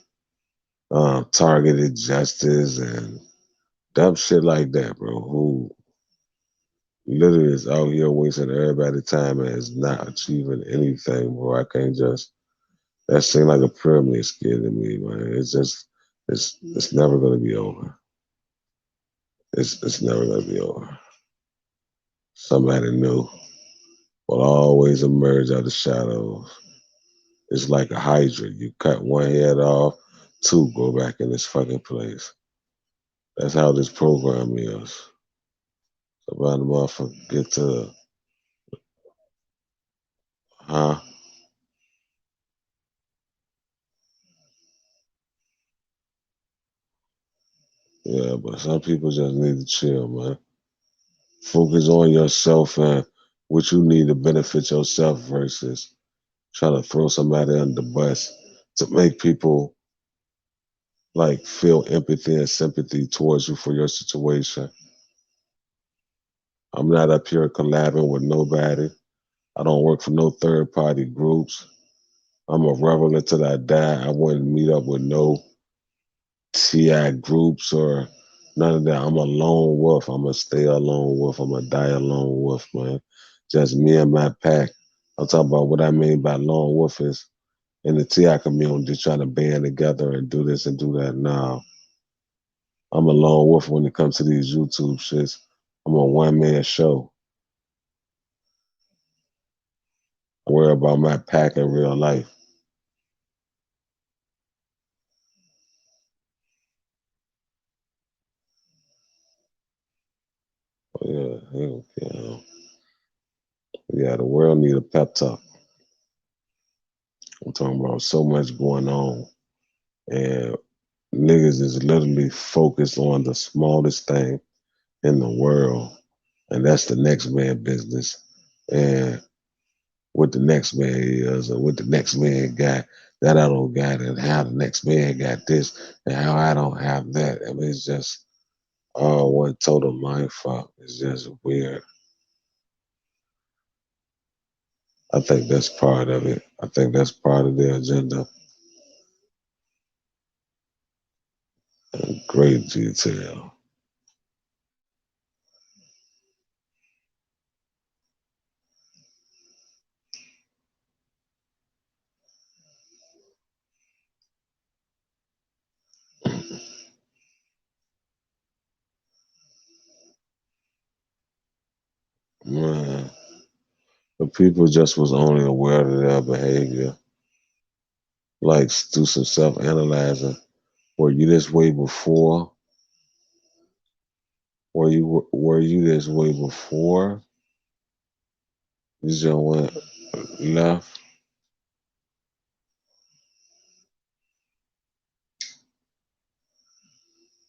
Targeted Justice and dumb shit like that, bro, who literally is out here wasting everybody's time and is not achieving anything, bro. I can't just that seems like a pyramid scheme to me, man. It's just it's never gonna be over. It's never gonna be over. Somebody new will always emerge out of the shadows. It's like a hydra. You cut one head off, two go back in this fucking place. That's how this program is. So about the motherfucker get to huh? Yeah, but some people just need to chill, man. Focus on yourself and what you need to benefit yourself versus trying to throw somebody under the bus to make people like feel empathy and sympathy towards you for your situation. I'm not up here collabing with nobody. I don't work for no third party groups. I'm a rebel until I die. I wouldn't meet up with no TI groups or none of that. I'm a lone wolf. I'm gonna stay a lone wolf. I'm gonna die a lone wolf, man. Just me and my pack. I'm talking about what I mean by lone wolf is in the TI community trying to band together and do this and do that. Now, I'm a lone wolf when it comes to these YouTube shits. I'm a one man show. I worry about my pack in real life. But yeah, yeah, Yeah, the world need a pep talk. I'm talking about so much going on, and niggas is literally focused on the smallest thing in the world, and that's the next man business, and what the next man is, and what the next man got that I don't got, and how the next man got this, and how I don't have that. I mean, it's just all one total mind fuck. It's just weird. I think that's part of it. I think that's part of the agenda in great detail. Man, the people just was only aware of their behavior. Like do some self-analyzing. Were you this way before? Were you this way before you just went left?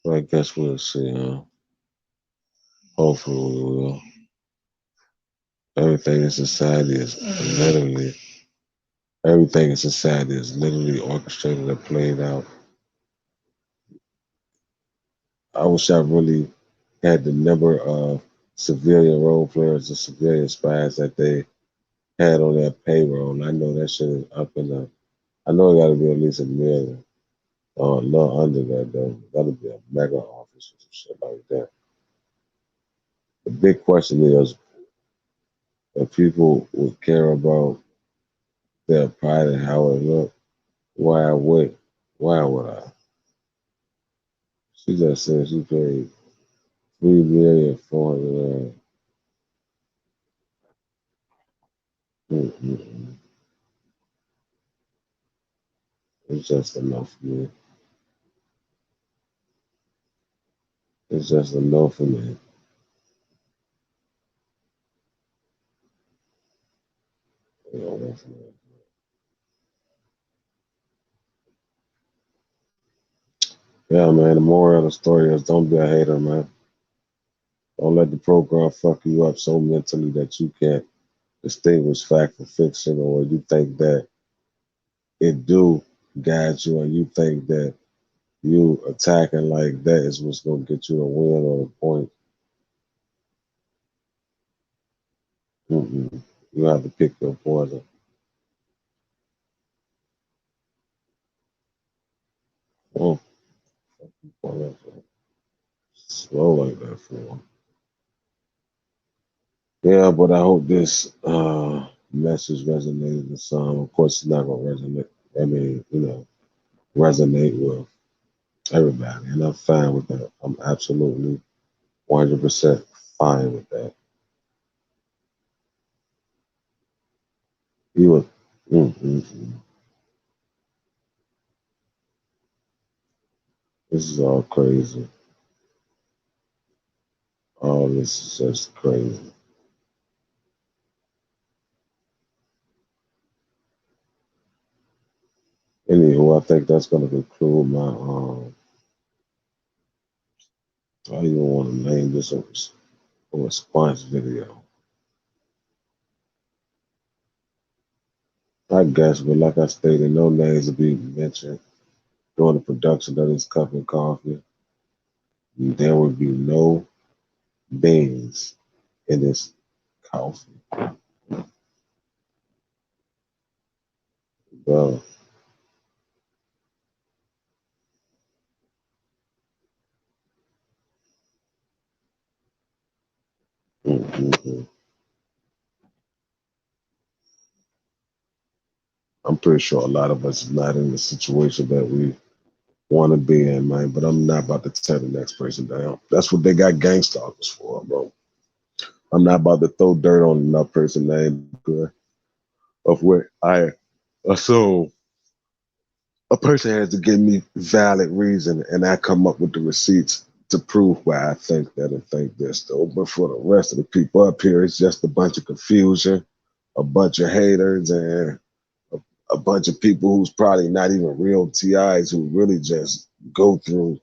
But I guess we'll see, huh? Hopefully we will. Everything in society is literally everything in society is literally orchestrated and played out. I wish I really had the number of civilian role players and civilian spies that they had on their payroll. And I know that shit is up in the I know it gotta be at least a million. Not under that though. That'll be a mega office or some shit like that. The big question is if people would care about their pride and how it looked, why would why would I? She just said she paid 3,400,000. Mm-mm. It's just enough for me. It's just enough for me. You know, that's enough. Yeah, man. The moral of the story is don't be a hater, man. Don't let the program fuck you up so mentally that you can't distinguish fact from fiction, or you think that it do guide you, and you think that you attacking like that is what's gonna get you a win or a point. Mm-mm. You have to pick your poison. Oh, boy, that's slow like that for. Yeah, but I hope this message resonated with some. Of course, it's not gonna resonate. I mean, resonate with everybody, and I'm fine with that. I'm absolutely 100% fine with that. You were, mm. This is all crazy. All this is just crazy. Anywho, I think that's gonna conclude my I don't even want to name this a response video. I guess, but like I stated, no names will be mentioned during the production of this cup of coffee. There will be no beans in this coffee. Bro, mm. I'm pretty sure a lot of us is not in the situation that we want to be in, man. But I'm not about to tear the next person down. That's what they got gang stalkers for, bro. I'm not about to throw dirt on another person's name of where I assume a person has to give me valid reason, and I come up with the receipts to prove why I think that and think this, though. But for the rest of the people up here, it's just a bunch of confusion. a bunch of haters and a bunch of people who's probably not even real TIs who really just go through,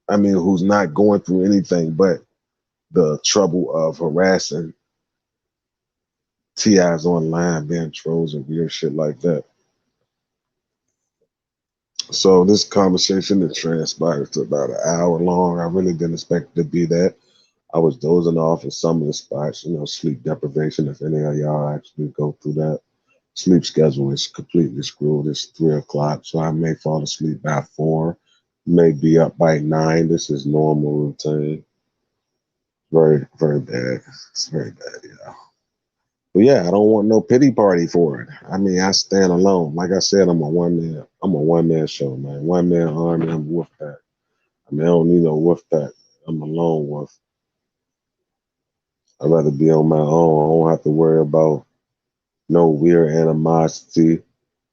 I mean, who's not going through anything but the trouble of harassing TIs online, being trolls and weird shit like that. So this conversation that transpired to about an hour long. I really didn't expect it to be that. I was dozing off in some of the spots, sleep deprivation. If any of y'all actually go through that, sleep schedule is completely screwed. It's 3 o'clock, so I may fall asleep by 4, may be up by 9. This is normal routine. Very, very bad. It's very bad, yeah. But yeah, I don't want no pity party for it. I mean, I stand alone. Like I said, I'm a one man show, man. One man army, I'm with that. I mean, I don't need no wolf pack. I'm a lone wolf. I'd rather be on my own. I don't have to worry about no weird animosity,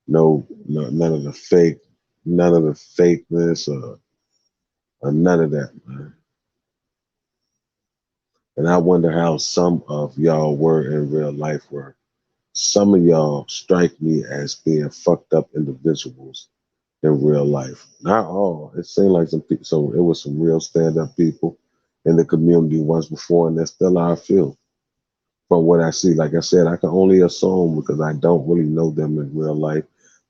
none of the fake, none of the fakeness, or none of that, man. And I wonder how some of y'all were in real life. Where some of y'all strike me as being fucked up individuals in real life. Not all. It seemed like some people. So it was some real stand up people in the community once before, and that's still how I feel. From what I see. Like I said, I can only assume because I don't really know them in real life.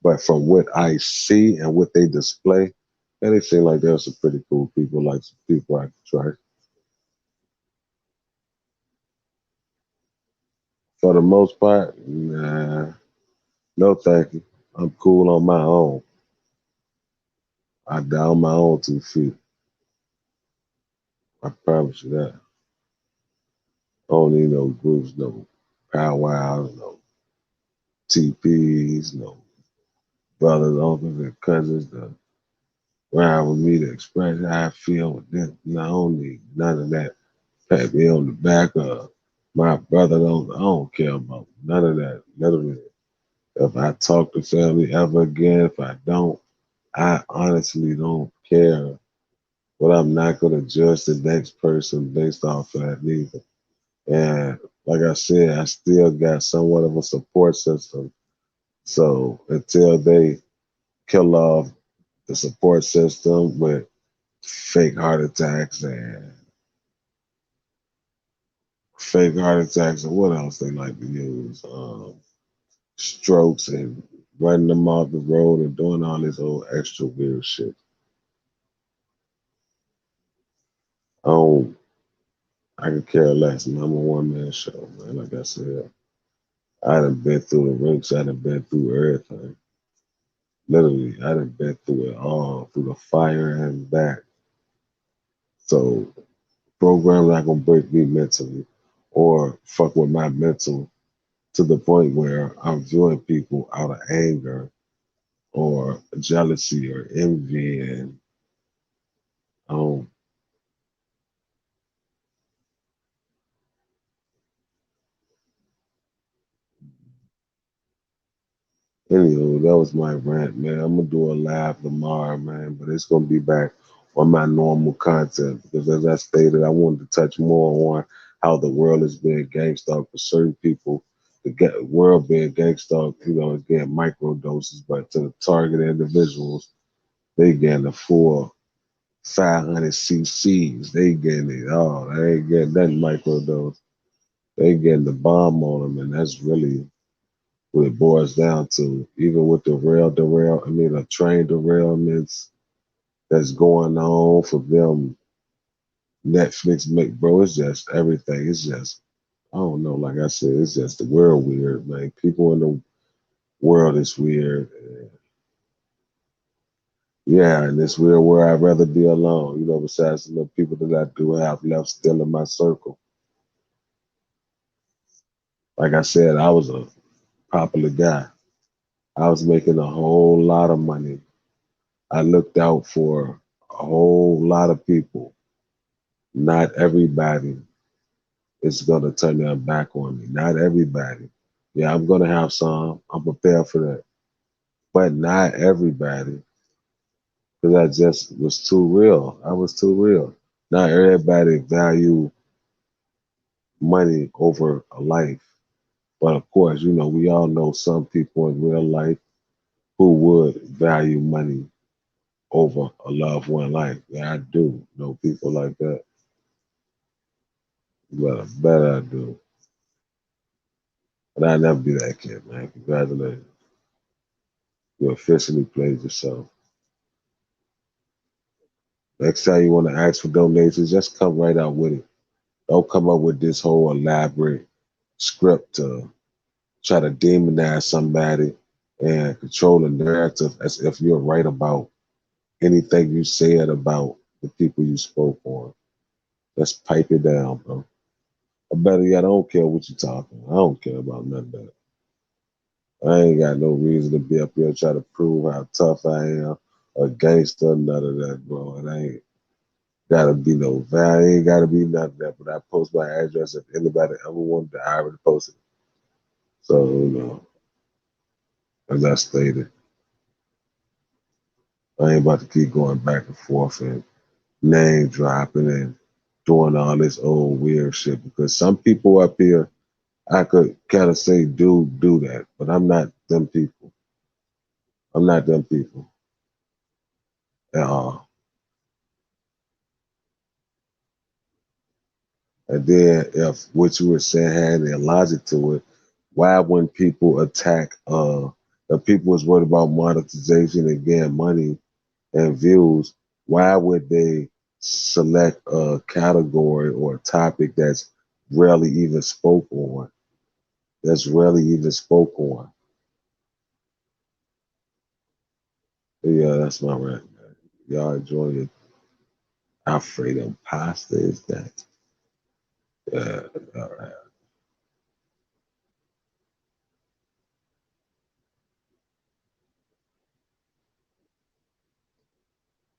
But from what I see and what they display, and they seem like they're some pretty cool people, like some people I could try. For the most part, nah, no thank you. I'm cool on my own. I down my own 2 feet. I promise you that. I don't need no groups, no powwows, no TPs, no brothers, uncles, and cousins to ride with me to express how I feel with them. No, I don't need none of that. Pat me on the back of my brother. I don't care about none of that. None of it. If I talk to family ever again, if I don't, I honestly don't care. But I'm not gonna judge the next person based off of that neither. And like I said, I still got somewhat of a support system. So until they kill off the support system with fake heart attacks and what else they like to use, strokes and running them off the road and doing all this old extra weird shit. I don't, I could care less, man. I'm a one man show, man. Like I said, I done been through the rinks, I done been through everything. Literally, I done been through it all, through the fire and back. So programs not gonna break me mentally or fuck with my mental to the point where I'm viewing people out of anger or jealousy or envy and um anywho, that was my rant, man. I'm gonna do a live tomorrow, man, but it's gonna be back on my normal content because as I stated, I wanted to touch more on how the world is being gangsta for certain people. World being gangsta, is getting micro doses, but to the target individuals, they getting the full 500 cc's. They getting it all. They ain't getting nothing micro dose. They getting the bomb on them, and that's really what it boils down to. Even with the the train derailments that's going on for them, Netflix make bro, it's just everything. It's just I don't know. Like I said, it's just the world weird, man. People in the world is weird. Yeah, in this weird world, I'd rather be alone. Besides the people that I do have left still in my circle. Like I said, I was a popular guy. I was making a whole lot of money. I looked out for a whole lot of people. Not everybody is going to turn their back on me. Not everybody. Yeah, I'm going to have some. I'm prepared for that. But not everybody, because I just was too real. I was too real. Not everybody value money over a life. But of course, you know, we all know some people in real life who would value money over a loved one life. Yeah, I do know people like that. But I bet I do. But I'll never be that kid, man. Congratulations. You officially played yourself. Next time you want to ask for donations, just come right out with it. Don't come up with this whole elaborate script to try to demonize somebody and control the narrative as if you're right about anything you said about the people you spoke on. Just pipe it down, bro. Or better yet, I don't care what you're talking. I don't care about none of that. I ain't got no reason to be up here trying to prove how tough I am or gangster, none of that, bro. It ain't gotta be no value, ain't gotta be none of that. But I post my address if anybody ever wanted to, I already posted it. So, you know, as I stated, I ain't about to keep going back and forth and name dropping and doing all this old weird shit because some people up here I could kind of say do that, but I'm not them people. I'm not them people at all. And then if what you were saying had any logic to it, why when people attack if people was worried about monetization and getting money and views, why would they select a category or a topic that's rarely even spoke on? That's rarely even spoke on. Yeah, that's my rant, man. Y'all enjoy it. Alfredo pasta is that? Yeah, all right.